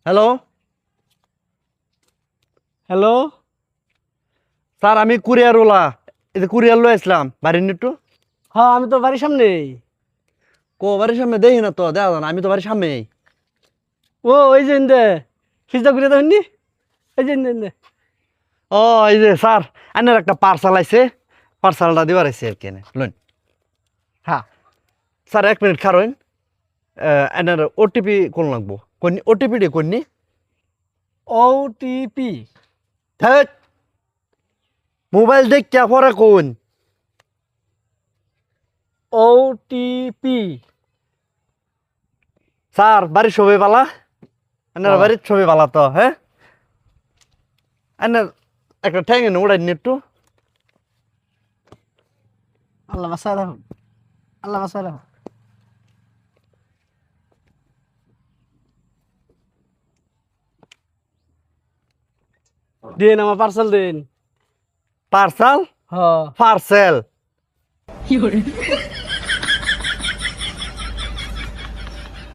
Hello hello. Sir, আমি কুরিয়ারওয়ালা। এই যে কুরিয়ার লয়ে আসলাম বাড়ির একটু। হ্যাঁ, আমি তো বাড়ির সামনেই। বাড়ির সামনে দেখি না তো, দেখা যায় না, আমি তো বাড়ির সামনেই। ওই যে ইন্দে খিস্তা করে দেবেননি, এই যে ইন্দে ইন্দে। ও এই যে স্যার, আনের একটা পার্সাল আইছে, পার্সালটা দিবার আইছে আর কি। লইন। হ্যাঁ, স্যার 1 মিনিট খারোইন। এনার ওটিপি কোন লাগবো? কোন ওটিপি ডি কোননি? ওটিপি। ধ্যাৎ, মোবাইল দেখ কে পরে কোন? ওটিপি। স্যার বাড়ির সবাই বালা? এনার বাড়ির সবাই বালা তো? হ্যাঁ, এনার একটা ঠ্যাং এনে উড়াই নি একটু। আল্লাহ বাসায় রাখো, আল্লাহ বাসায় রাখো। দিন আমার পার্সেল দিন। পার্সাল? হ্যাঁ। পার্সেল?